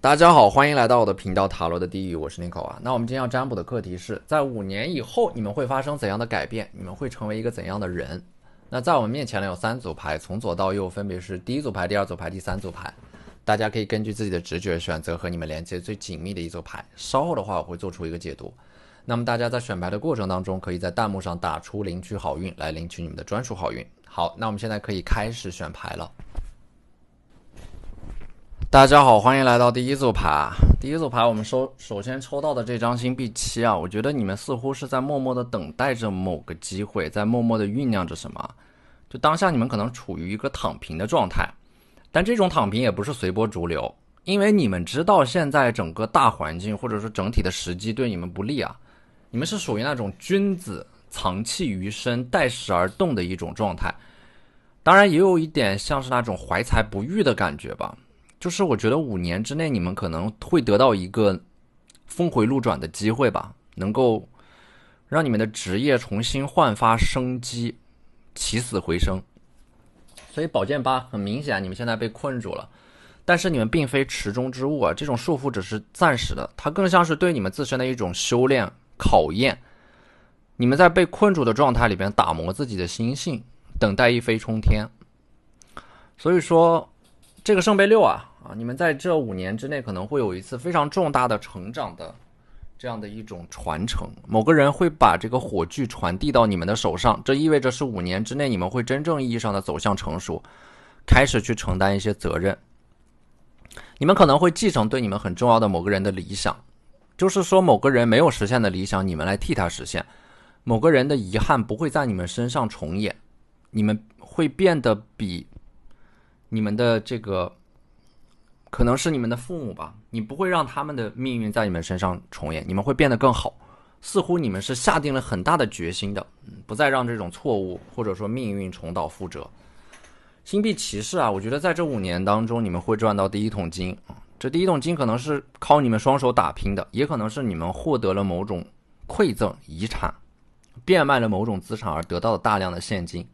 大家好，欢迎来到我的频道塔罗的地狱，我是 Nico 啊。那我们今天要占卜的课题是在5年以后你们会发生怎样的改变，你们会成为一个怎样的人。那在我们面前呢有3组牌，从左到右分别是第1组牌、第2组牌、第3组牌，大家可以根据自己的直觉选择和你们连接最紧密的一组牌。稍后的话我会做出一个解读。那么大家在选牌的过程当中，可以在弹幕上打出领取好运来领取你们的专属好运。好，那我们现在可以开始选牌了。大家好，欢迎来到第1组牌。第1组牌我们首先抽到的这张星币7啊，我觉得你们似乎是在默默的等待着某个机会，在默默的酝酿着什么。就当下你们可能处于一个躺平的状态，但这种躺平也不是随波逐流，因为你们知道现在整个大环境或者说整体的时机对你们不利啊，你们是属于那种君子藏器于身，待时而动的一种状态。当然也有一点像是那种怀才不遇的感觉吧。就是我觉得5年之内你们可能会得到一个峰回路转的机会吧，能够让你们的职业重新焕发生机，起死回生。所以宝剑8很明显你们现在被困住了，但是你们并非池中之物啊，这种束缚只是暂时的，它更像是对你们自身的一种修炼考验。你们在被困住的状态里边打磨自己的心性，等待一飞冲天。所以说这个圣杯6啊，你们在这5年之内可能会有一次非常重大的成长的这样的一种传承，某个人会把这个火炬传递到你们的手上，这意味着是5年之内你们会真正意义上的走向成熟，开始去承担一些责任。你们可能会继承对你们很重要的某个人的理想，就是说某个人没有实现的理想，你们来替他实现。某个人的遗憾不会在你们身上重演，你们会变得比你们的这个可能是你们的父母吧，你不会让他们的命运在你们身上重演，你们会变得更好。似乎你们是下定了很大的决心的，不再让这种错误或者说命运重蹈覆辙。星币骑士啊，我觉得在这5年当中你们会赚到第1桶金，这第1桶金可能是靠你们双手打拼的，也可能是你们获得了某种馈赠遗产，变卖了某种资产而得到了大量的现金。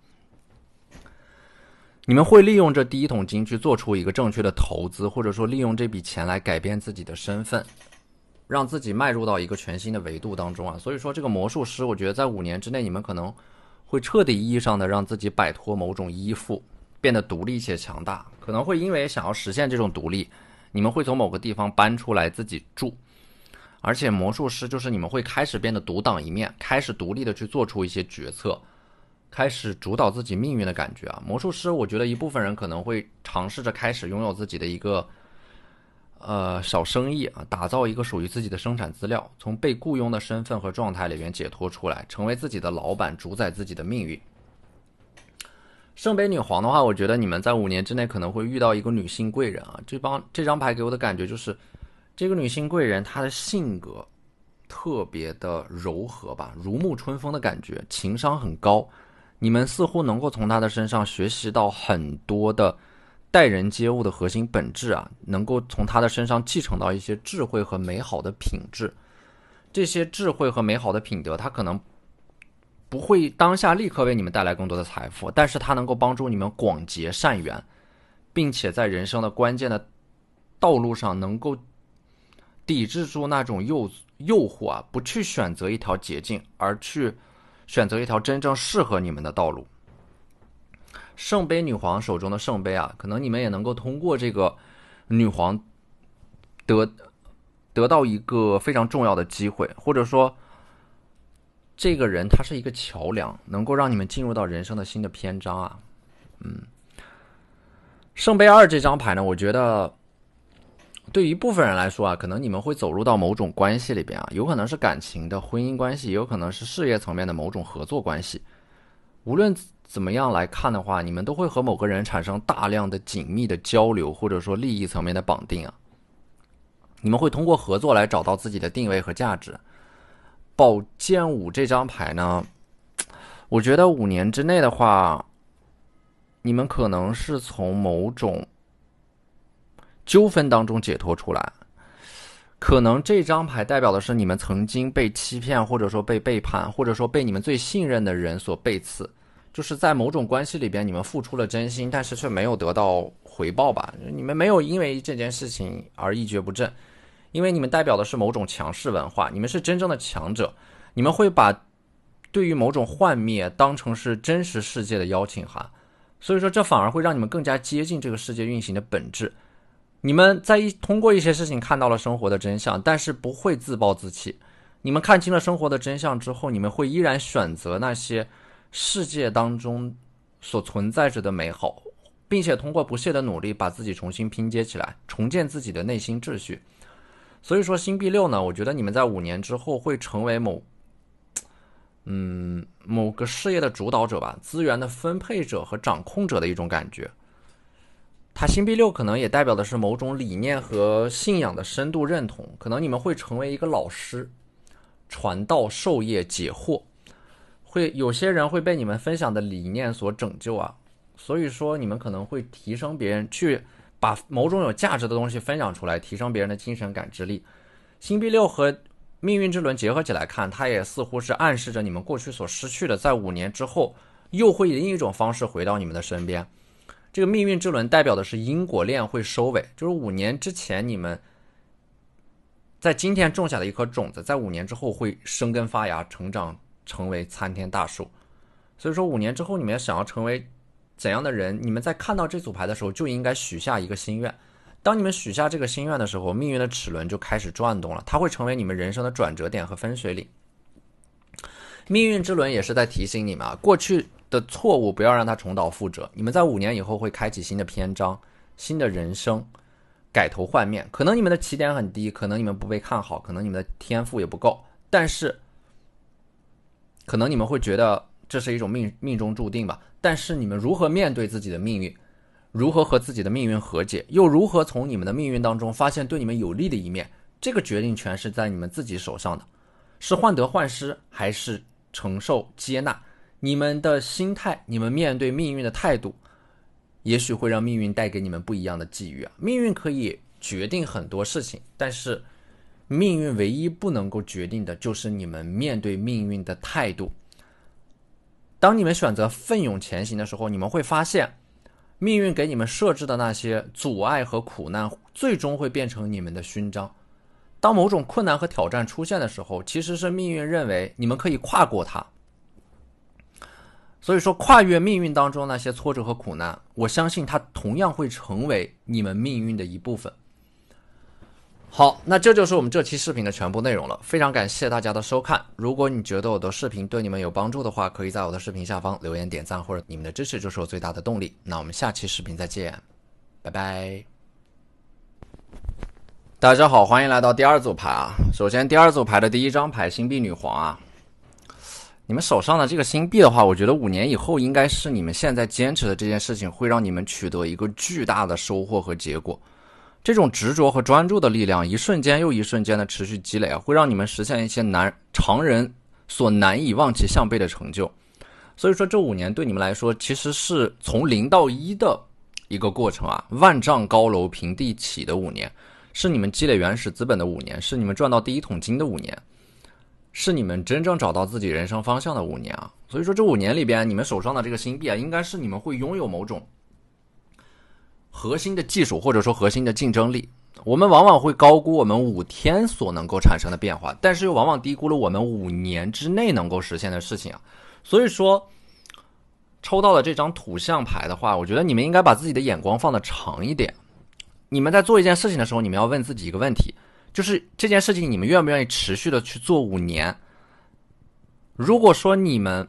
你们会利用这第1桶金去做出一个正确的投资，或者说利用这笔钱来改变自己的身份，让自己迈入到一个全新的维度当中啊。所以说这个魔术师，我觉得在5年之内你们可能会彻底意义上的让自己摆脱某种依附，变得独立且强大。可能会因为想要实现这种独立，你们会从某个地方搬出来自己住，而且魔术师就是你们会开始变得独当一面，开始独立的去做出一些决策，开始主导自己命运的感觉啊。魔术师我觉得一部分人可能会尝试着开始拥有自己的一个小生意啊，打造一个属于自己的生产资料，从被雇佣的身份和状态里面解脱出来，成为自己的老板，主宰自己的命运。圣杯女皇的话，我觉得你们在5年之内可能会遇到一个女性贵人啊。这张牌给我的感觉就是这个女性贵人她的性格特别的柔和吧，如沐春风的感觉，情商很高。你们似乎能够从她的身上学习到很多的待人接物的核心本质啊，能够从她的身上继承到一些智慧和美好的品质。这些智慧和美好的品德，它可能不会当下立刻为你们带来更多的财富，但是它能够帮助你们广结善缘，并且在人生的关键的道路上能够抵制住那种诱惑啊，不去选择一条捷径，而去选择一条真正适合你们的道路。圣杯女皇手中的圣杯啊，可能你们也能够通过这个女皇得到一个非常重要的机会，或者说这个人他是一个桥梁，能够让你们进入到人生的新的篇章啊。圣杯2这张牌呢，我觉得对于一部分人来说啊，可能你们会走入到某种关系里边啊，有可能是感情的婚姻关系，也有可能是事业层面的某种合作关系。无论怎么样来看的话，你们都会和某个人产生大量的紧密的交流，或者说利益层面的绑定啊。你们会通过合作来找到自己的定位和价值。宝剑5这张牌呢，我觉得5年之内的话，你们可能是从某种纠纷当中解脱出来。可能这张牌代表的是你们曾经被欺骗，或者说被背叛，或者说被你们最信任的人所背刺，就是在某种关系里边，你们付出了真心，但是却没有得到回报吧。你们没有因为这件事情而一蹶不振，因为你们代表的是某种强势文化，你们是真正的强者，你们会把对于某种幻灭当成是真实世界的邀请函，所以说这反而会让你们更加接近这个世界运行的本质。你们通过一些事情看到了生活的真相，但是不会自暴自弃。你们看清了生活的真相之后，你们会依然选择那些世界当中所存在着的美好，并且通过不懈的努力把自己重新拼接起来，重建自己的内心秩序。所以说星币6呢，我觉得你们在5年之后会成为某个事业的主导者吧，资源的分配者和掌控者的一种感觉。它星币6可能也代表的是某种理念和信仰的深度认同，可能你们会成为一个老师，传道授业解惑，有些人会被你们分享的理念所拯救啊，所以说你们可能会提升别人，去把某种有价值的东西分享出来，提升别人的精神感知力。星币6和命运之轮结合起来看，它也似乎是暗示着你们过去所失去的，在5年之后又会以另一种方式回到你们的身边。这个命运之轮代表的是因果链会收尾，就是5年之前你们在今天种下的一颗种子，在5年之后会生根发芽成长，成为参天大树。所以说5年之后你们要想要成为怎样的人，你们在看到这组牌的时候就应该许下一个心愿。当你们许下这个心愿的时候，命运的齿轮就开始转动了，它会成为你们人生的转折点和分水岭。命运之轮也是在提醒你们啊，过去的错误不要让它重蹈覆辙。你们在5年以后会开启新的篇章，新的人生，改头换面。可能你们的起点很低，可能你们不被看好，可能你们的天赋也不够，但是可能你们会觉得这是一种命中注定吧。但是你们如何面对自己的命运，如何和自己的命运和解，又如何从你们的命运当中发现对你们有利的一面，这个决定权是在你们自己手上的，是患得患失还是承受接纳。你们的心态，你们面对命运的态度，也许会让命运带给你们不一样的际遇啊。命运可以决定很多事情，但是命运唯一不能够决定的就是你们面对命运的态度。当你们选择奋勇前行的时候，你们会发现命运给你们设置的那些阻碍和苦难最终会变成你们的勋章。当某种困难和挑战出现的时候，其实是命运认为你们可以跨过它。所以说跨越命运当中那些挫折和苦难，我相信它同样会成为你们命运的一部分。好，那这就是我们这期视频的全部内容了，非常感谢大家的收看。如果你觉得我的视频对你们有帮助的话，可以在我的视频下方留言点赞，或者你们的支持就是我最大的动力。那我们下期视频再见，拜拜。大家好，欢迎来到第2组牌啊。首先第2组牌的第1张牌星币女皇啊，你们手上的这个星币的话，我觉得5年以后应该是你们现在坚持的这件事情会让你们取得一个巨大的收获和结果。这种执着和专注的力量，一瞬间又一瞬间的持续积累，会让你们实现一些常人所难以望其项背的成就。所以说这5年对你们来说其实是从0到1的一个过程啊，万丈高楼平地起的5年，是你们积累原始资本的5年，是你们赚到第一桶金的5年，是你们真正找到自己人生方向的5年啊。所以说这5年里边，你们手上的这个星币啊，应该是你们会拥有某种核心的技术，或者说核心的竞争力。我们往往会高估我们5天所能够产生的变化，但是又往往低估了我们5年之内能够实现的事情啊。所以说抽到了这张土象牌的话，我觉得你们应该把自己的眼光放得长一点。你们在做一件事情的时候，你们要问自己一个问题，就是这件事情你们愿不愿意持续的去做5年。如果说你们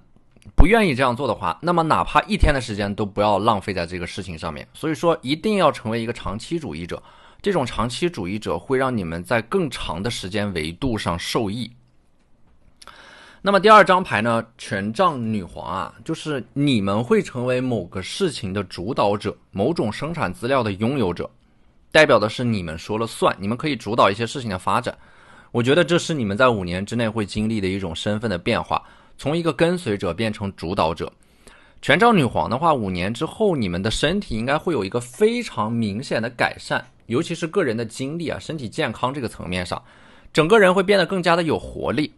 不愿意这样做的话，那么哪怕1天的时间都不要浪费在这个事情上面。所以说一定要成为一个长期主义者，这种长期主义者会让你们在更长的时间维度上受益。那么第2张牌呢，权杖女皇啊，就是你们会成为某个事情的主导者，某种生产资料的拥有者，代表的是你们说了算，你们可以主导一些事情的发展。我觉得这是你们在5年之内会经历的一种身份的变化，从一个跟随者变成主导者。权杖女皇的话，5年之后你们的身体应该会有一个非常明显的改善，尤其是个人的精力啊，身体健康这个层面上，整个人会变得更加的有活力。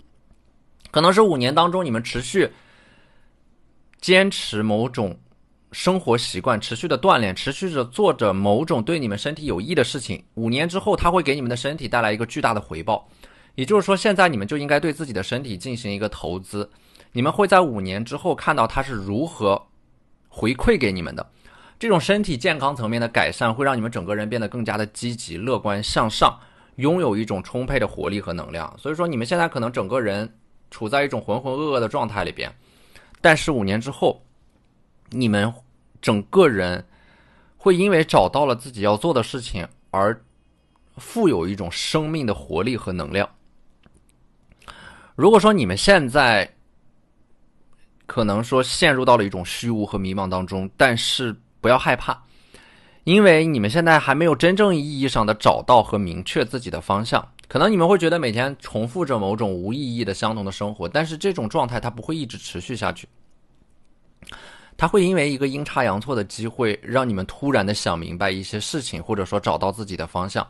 可能是5年当中你们持续坚持某种生活习惯，持续的锻炼，持续着做着某种对你们身体有益的事情，5年之后它会给你们的身体带来一个巨大的回报。也就是说，现在你们就应该对自己的身体进行一个投资，你们会在5年之后看到它是如何回馈给你们的。这种身体健康层面的改善会让你们整个人变得更加的积极、乐观、向上，拥有一种充沛的活力和能量。所以说你们现在可能整个人处在一种浑浑噩噩的状态里边，但是5年之后，你们整个人会因为找到了自己要做的事情而富有一种生命的活力和能量。如果说你们现在可能说陷入到了一种虚无和迷茫当中，但是不要害怕，因为你们现在还没有真正意义上的找到和明确自己的方向。可能你们会觉得每天重复着某种无意义的相同的生活，但是这种状态它不会一直持续下去，它会因为一个阴差阳错的机会让你们突然的想明白一些事情，或者说找到自己的方向。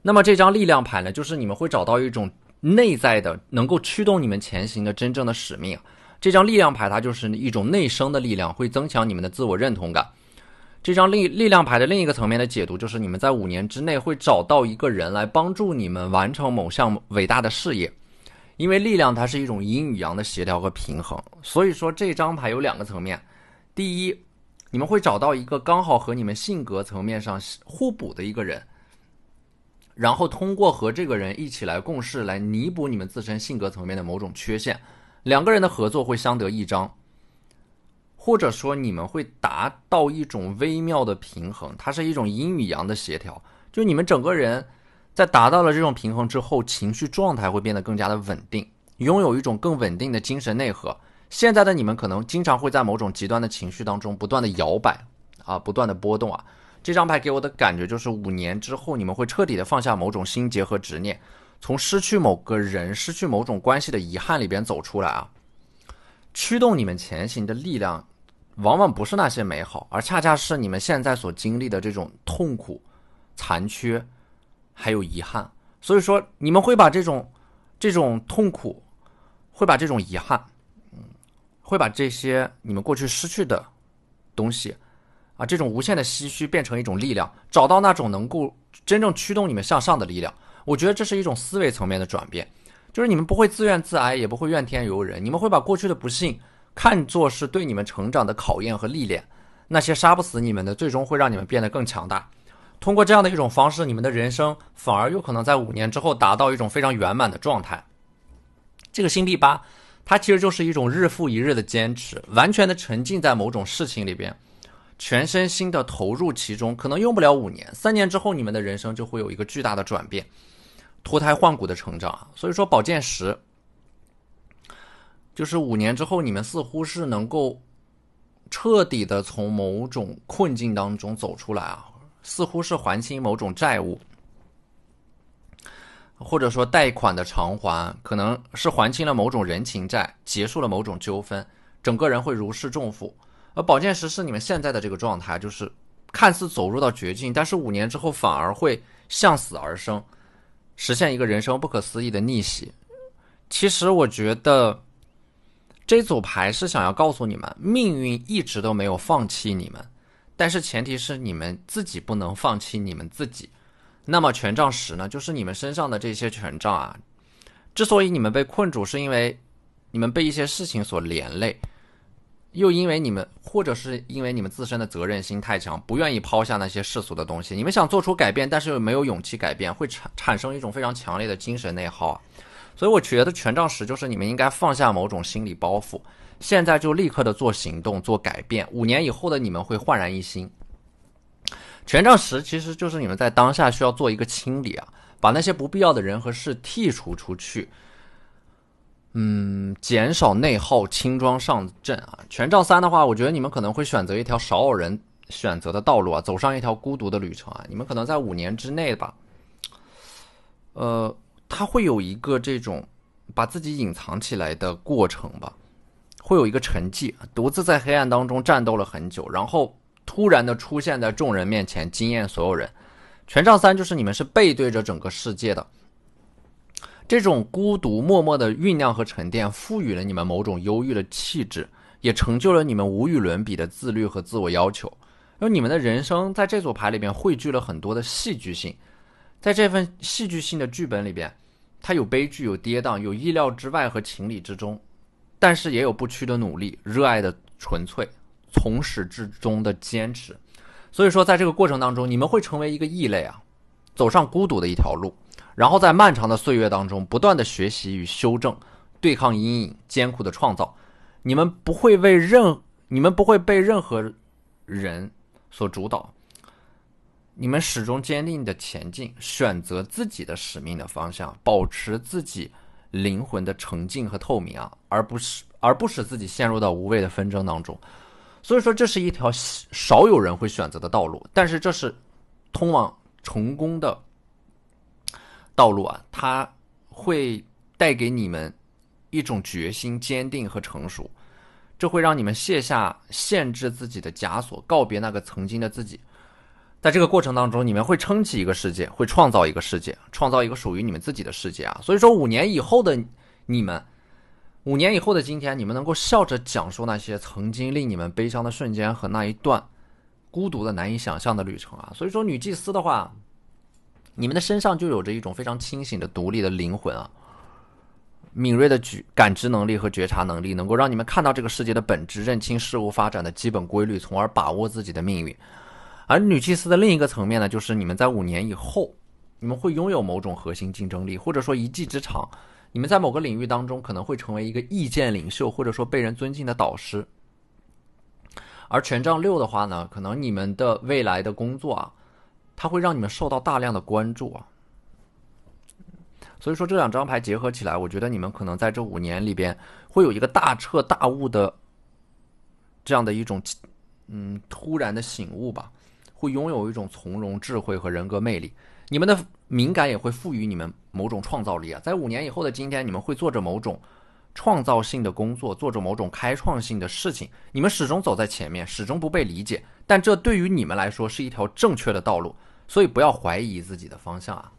那么这张力量牌呢，就是你们会找到一种内在的能够驱动你们前行的真正的使命。这张力量牌它就是一种内生的力量，会增强你们的自我认同感。这张力量牌的另一个层面的解读就是你们在5年之内会找到一个人来帮助你们完成某项伟大的事业。因为力量它是一种阴与阳的协调和平衡，所以说这张牌有2个层面。第一，你们会找到一个刚好和你们性格层面上互补的一个人，然后通过和这个人一起来共事，来弥补你们自身性格层面的某种缺陷，2个人的合作会相得益彰，或者说你们会达到一种微妙的平衡，它是一种阴与阳的协调。就你们整个人在达到了这种平衡之后，情绪状态会变得更加的稳定，拥有一种更稳定的精神内核。现在的你们可能经常会在某种极端的情绪当中不断的摇摆不断的波动这张牌给我的感觉就是5年之后你们会彻底的放下某种心结和执念，从失去某个人、失去某种关系的遗憾里边走出来驱动你们前行的力量往往不是那些美好，而恰恰是你们现在所经历的这种痛苦、残缺还有遗憾。所以说你们会把这种痛苦，会把这种遗憾，会把这些你们过去失去的东西这种无限的唏嘘变成一种力量，找到那种能够真正驱动你们向上的力量。我觉得这是一种思维层面的转变，就是你们不会自怨自哀，也不会怨天尤人，你们会把过去的不幸看作是对你们成长的考验和历练，那些杀不死你们的，最终会让你们变得更强大。通过这样的一种方式，你们的人生反而有可能在5年之后达到一种非常圆满的状态。这个星币8它其实就是一种日复一日的坚持，完全的沉浸在某种事情里边，全身心的投入其中，可能用不了5年，3年之后你们的人生就会有一个巨大的转变，脱胎换骨的成长。所以说宝剑10就是5年之后你们似乎是能够彻底的从某种困境当中走出来似乎是还清某种债务，或者说贷款的偿还，可能是还清了某种人情债，结束了某种纠纷，整个人会如释重负。而宝剑10是你们现在的这个状态，就是看似走入到绝境，但是5年之后反而会向死而生，实现一个人生不可思议的逆袭。其实我觉得这组牌是想要告诉你们，命运一直都没有放弃你们，但是前提是你们自己不能放弃你们自己。那么权杖10呢，就是你们身上的这些权杖之所以你们被困住，是因为你们被一些事情所连累，又因为你们，或者是因为你们自身的责任心太强，不愿意抛下那些世俗的东西。你们想做出改变，但是又没有勇气改变，会产生一种非常强烈的精神内耗所以我觉得权杖10就是你们应该放下某种心理包袱，现在就立刻的做行动，做改变。5年以后的你们会焕然一新。权杖10其实就是你们在当下需要做一个清理把那些不必要的人和事剔除出去，减少内耗，轻装上阵权杖3的话，我觉得你们可能会选择一条少有人选择的道路走上一条孤独的旅程你们可能在5年之内吧，它会有一个这种把自己隐藏起来的过程吧，会有一个沉寂，独自在黑暗当中战斗了很久，然后突然的出现在众人面前，惊艳所有人。权杖3就是你们是背对着整个世界的，这种孤独默默的酝酿和沉淀，赋予了你们某种忧郁的气质，也成就了你们无与伦比的自律和自我要求。因为你们的人生在这组牌里边汇聚了很多的戏剧性，在这份戏剧性的剧本里边，它有悲剧，有跌宕，有意料之外和情理之中，但是也有不屈的努力，热爱的纯粹，从始至终的坚持。所以说在这个过程当中，你们会成为一个异类啊，走上孤独的一条路，然后在漫长的岁月当中不断的学习与修正，对抗阴影，艰苦的创造。你们不会被任何人所主导，你们始终坚定的前进，选择自己的使命的方向，保持自己灵魂的澄净和透明啊，而不使自己陷入到无谓的纷争当中。所以说这是一条少有人会选择的道路，但是这是通往成功的道路啊，它会带给你们一种决心、坚定和成熟，这会让你们卸下限制自己的枷锁，告别那个曾经的自己。在这个过程当中，你们会撑起一个世界，会创造一个世界，创造一个属于你们自己的世界啊！所以说5年以后的你们，5年以后的今天，你们能够笑着讲述那些曾经令你们悲伤的瞬间和那一段孤独的难以想象的旅程啊！所以说女祭司的话，你们的身上就有着一种非常清醒的独立的灵魂啊，敏锐的感知能力和觉察能力，能够让你们看到这个世界的本质，认清事物发展的基本规律，从而把握自己的命运。而女祭司的另一个层面呢，就是你们在5年以后，你们会拥有某种核心竞争力，或者说一技之长，你们在某个领域当中可能会成为一个意见领袖，或者说被人尊敬的导师。而权杖6的话呢，可能你们的未来的工作啊，它会让你们受到大量的关注啊。所以说这2张牌结合起来，我觉得你们可能在这5年里边会有一个大彻大悟的这样的一种突然的醒悟吧，会拥有一种从容、智慧和人格魅力。你们的敏感也会赋予你们某种创造力啊！在5年以后的今天，你们会做着某种创造性的工作，做着某种开创性的事情。你们始终走在前面，始终不被理解，但这对于你们来说是一条正确的道路。所以不要怀疑自己的方向啊！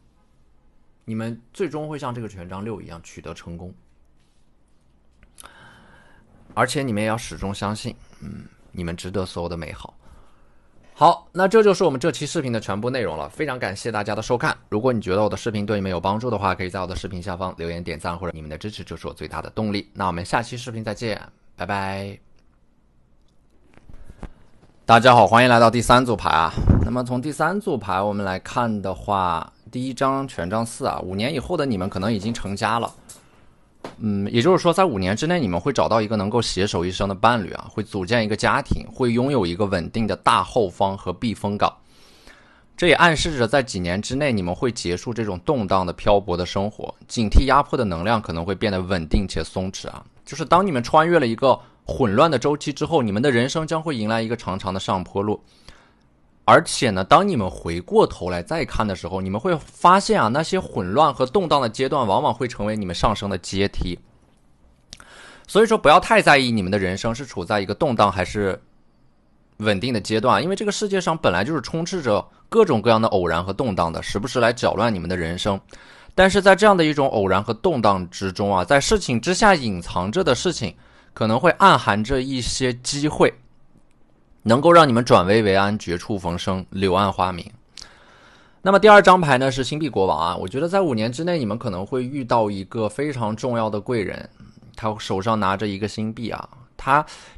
你们最终会像这个权杖6一样取得成功，而且你们也要始终相信，你们值得所有的美好。好，那这就是我们这期视频的全部内容了，非常感谢大家的收看。如果你觉得我的视频对你们有帮助的话，可以在我的视频下方留言点赞，或者你们的支持就是我最大的动力。那我们下期视频再见，拜拜。大家好，欢迎来到第3组牌啊。那么从第3组牌我们来看的话，第一张权杖4啊，5年以后的你们可能已经成家了。也就是说在5年之内你们会找到一个能够携手一生的伴侣啊，会组建一个家庭，会拥有一个稳定的大后方和避风港。这也暗示着在几年之内你们会结束这种动荡的漂泊的生活，警惕压迫的能量可能会变得稳定且松弛啊。就是当你们穿越了一个混乱的周期之后，你们的人生将会迎来一个长长的上坡路。而且呢，当你们回过头来再看的时候，你们会发现啊，那些混乱和动荡的阶段往往会成为你们上升的阶梯。所以说不要太在意你们的人生是处在一个动荡还是稳定的阶段，因为这个世界上本来就是充斥着各种各样的偶然和动荡的，时不时来搅乱你们的人生。但是在这样的一种偶然和动荡之中啊，在事情之下隐藏着的事情，可能会暗含着一些机会，能够让你们转危为安，绝处逢生，柳暗花明。那么第2张牌呢是星币国王啊，我觉得在5年之内你们可能会遇到一个非常重要的贵人，他手上拿着一个星币啊，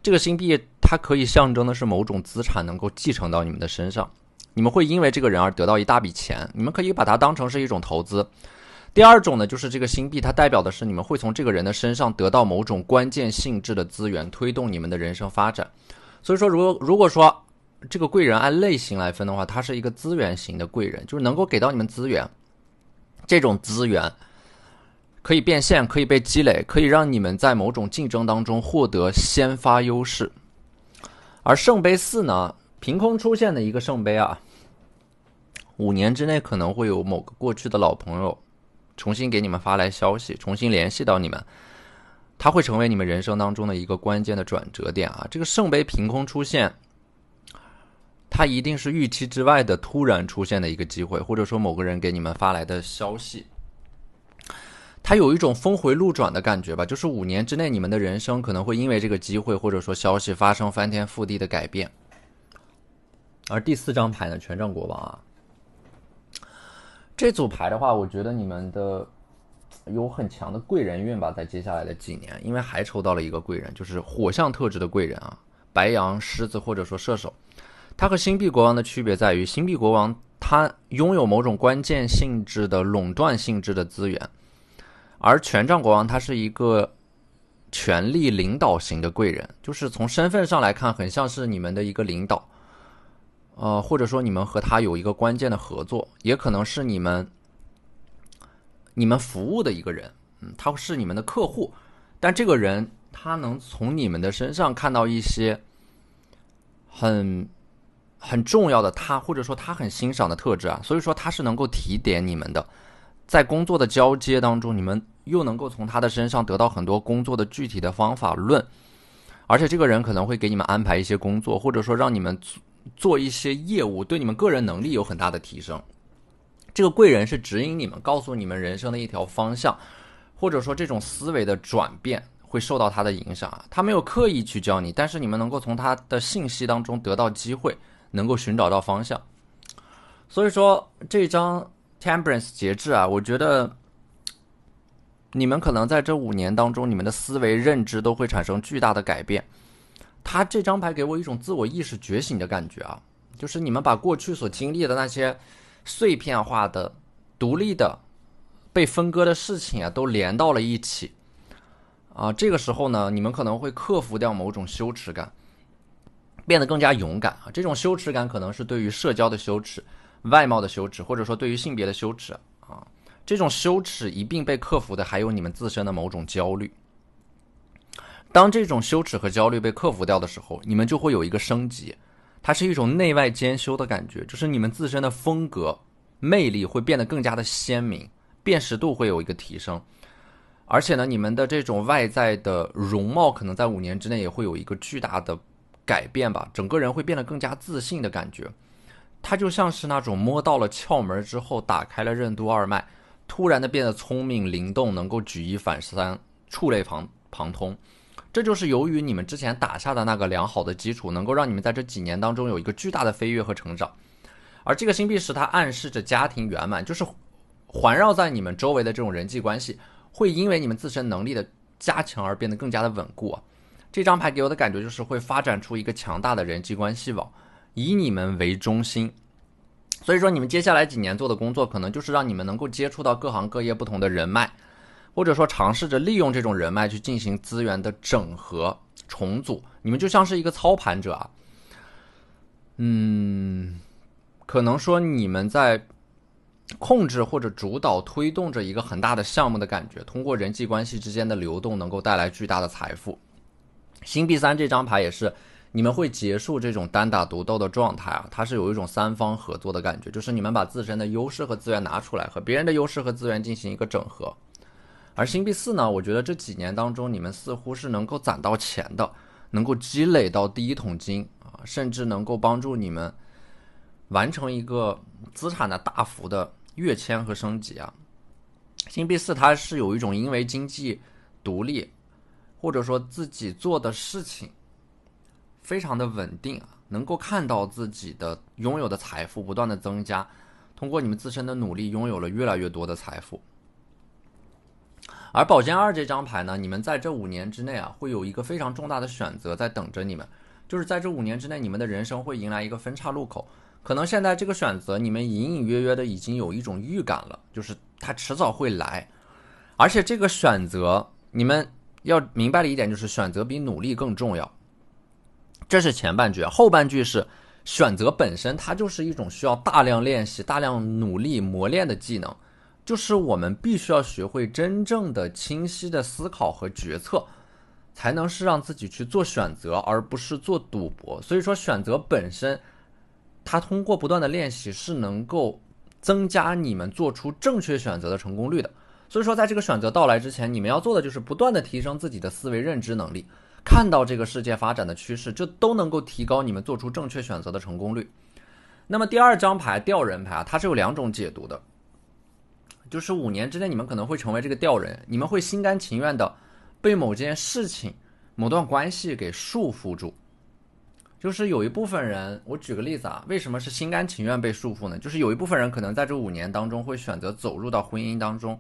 这个星币它可以象征的是某种资产能够继承到你们的身上，你们会因为这个人而得到一大笔钱，你们可以把它当成是一种投资。第2种呢，就是这个星币它代表的是你们会从这个人的身上得到某种关键性质的资源，推动你们的人生发展。所以说如果说这个贵人按类型来分的话，他是一个资源型的贵人，就是能够给到你们资源，这种资源可以变现，可以被积累，可以让你们在某种竞争当中获得先发优势。而圣杯4呢，凭空出现的一个圣杯啊，5年之内可能会有某个过去的老朋友重新给你们发来消息，重新联系到你们，它会成为你们人生当中的一个关键的转折点啊！这个圣杯凭空出现，它一定是预期之外的突然出现的一个机会，或者说某个人给你们发来的消息，它有一种峰回路转的感觉吧，就是5年之内你们的人生可能会因为这个机会或者说消息发生翻天覆地的改变。而第4张牌呢，权杖国王啊，这组牌的话，我觉得你们的有很强的贵人运吧，在接下来的几年，因为还抽到了一个贵人，就是火象特质的贵人啊，白羊、狮子或者说射手。它和星币国王的区别在于，星币国王它拥有某种关键性质的垄断性质的资源，而权杖国王他是一个权力领导型的贵人，就是从身份上来看，很像是你们的一个领导，或者说你们和他有一个关键的合作，也可能是你们服务的一个人，他是你们的客户，但这个人他能从你们的身上看到一些很重要的他，或者说他很欣赏的特质啊，所以说他是能够提点你们的。在工作的交接当中，你们又能够从他的身上得到很多工作的具体的方法论，而且这个人可能会给你们安排一些工作，或者说让你们做一些业务，对你们个人能力有很大的提升。这个贵人是指引你们，告诉你们人生的一条方向，或者说这种思维的转变会受到他的影响啊。他没有刻意去教你，但是你们能够从他的信息当中得到机会，能够寻找到方向。所以说这张Temperance 节制啊，我觉得你们可能在这5年当中，你们的思维认知都会产生巨大的改变。他这张牌给我一种自我意识觉醒的感觉啊，就是你们把过去所经历的那些碎片化的、独立的、被分割的事情啊，都连到了一起啊。这个时候呢，你们可能会克服掉某种羞耻感，变得更加勇敢啊。这种羞耻感可能是对于社交的羞耻、外貌的羞耻，或者说对于性别的羞耻啊。这种羞耻一并被克服的还有你们自身的某种焦虑。当这种羞耻和焦虑被克服掉的时候，你们就会有一个升级，它是一种内外兼修的感觉，就是你们自身的风格魅力会变得更加的鲜明，辨识度会有一个提升，而且呢，你们的这种外在的容貌可能在5年之内也会有一个巨大的改变吧，整个人会变得更加自信的感觉。它就像是那种摸到了窍门之后，打开了任督二脉，突然的变得聪明灵动，能够举一反三，触类旁通。这就是由于你们之前打下的那个良好的基础，能够让你们在这几年当中有一个巨大的飞跃和成长。而这个星币石它暗示着家庭圆满，就是环绕在你们周围的这种人际关系会因为你们自身能力的加强而变得更加的稳固。这张牌给我的感觉就是会发展出一个强大的人际关系网，以你们为中心。所以说你们接下来几年做的工作可能就是让你们能够接触到各行各业不同的人脉，或者说尝试着利用这种人脉去进行资源的整合重组。你们就像是一个操盘者啊，可能说你们在控制或者主导推动着一个很大的项目的感觉，通过人际关系之间的流动能够带来巨大的财富。星币3这张牌也是你们会结束这种单打独斗的状态啊，它是有一种3方合作的感觉，就是你们把自身的优势和资源拿出来，和别人的优势和资源进行一个整合。而星币4呢，我觉得这几年当中你们似乎是能够攒到钱的，能够积累到第一桶金啊，甚至能够帮助你们完成一个资产的大幅的跃迁和升级啊。星币4它是有一种因为经济独立，或者说自己做的事情非常的稳定啊，能够看到自己的拥有的财富不断的增加，通过你们自身的努力拥有了越来越多的财富。而宝剑2这张牌呢，你们在这5年之内啊，会有一个非常重大的选择在等着你们，就是在这5年之内，你们的人生会迎来一个分岔路口。可能现在这个选择，你们隐隐约约的已经有一种预感了，就是它迟早会来。而且这个选择，你们要明白的一点就是，选择比努力更重要。这是前半句，后半句是选择本身，它就是一种需要大量练习、大量努力磨练的技能。就是我们必须要学会真正的清晰的思考和决策，才能是让自己去做选择，而不是做赌博。所以说选择本身，它通过不断的练习是能够增加你们做出正确选择的成功率的。所以说在这个选择到来之前，你们要做的就是不断的提升自己的思维认知能力，看到这个世界发展的趋势，这都能够提高你们做出正确选择的成功率。那么第2张牌吊人牌啊，它是有2种解读的。就是5年之内你们可能会成为这个吊人，你们会心甘情愿的被某件事情、某段关系给束缚住。就是有一部分人，我举个例子啊，为什么是心甘情愿被束缚呢？就是有一部分人可能在这5年当中会选择走入到婚姻当中，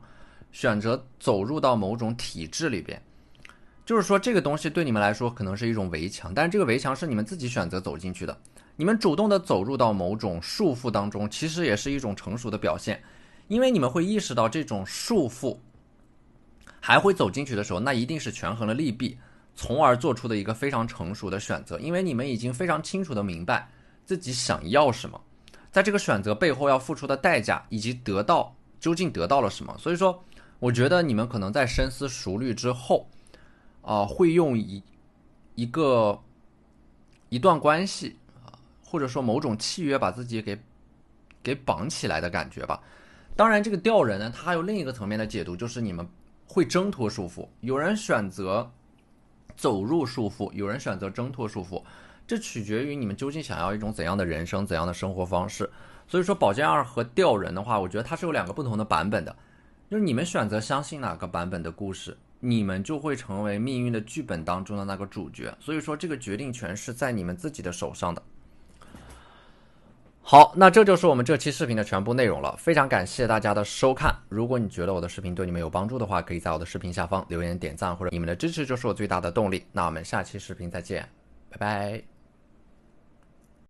选择走入到某种体制里边。就是说这个东西对你们来说可能是一种围墙，但是这个围墙是你们自己选择走进去的。你们主动的走入到某种束缚当中，其实也是一种成熟的表现，因为你们会意识到这种束缚还会走进去的时候，那一定是权衡了利弊，从而做出的一个非常成熟的选择，因为你们已经非常清楚的明白自己想要什么，在这个选择背后要付出的代价，以及究竟得到了什么。所以说我觉得你们可能在深思熟虑之后会用一段关系或者说某种契约把自己给绑起来的感觉吧。当然这个吊人呢，它还有另一个层面的解读，就是你们会挣脱束缚，有人选择走入束缚，有人选择挣脱束缚，这取决于你们究竟想要一种怎样的人生，怎样的生活方式。所以说宝剑二和吊人的话，我觉得它是有2个不同的版本的，就是你们选择相信哪个版本的故事，你们就会成为命运的剧本当中的那个主角。所以说这个决定权是在你们自己的手上的。好，那这就是我们这期视频的全部内容了，非常感谢大家的收看。如果你觉得我的视频对你们有帮助的话，可以在我的视频下方留言点赞，或者你们的支持就是我最大的动力。那我们下期视频再见，拜拜。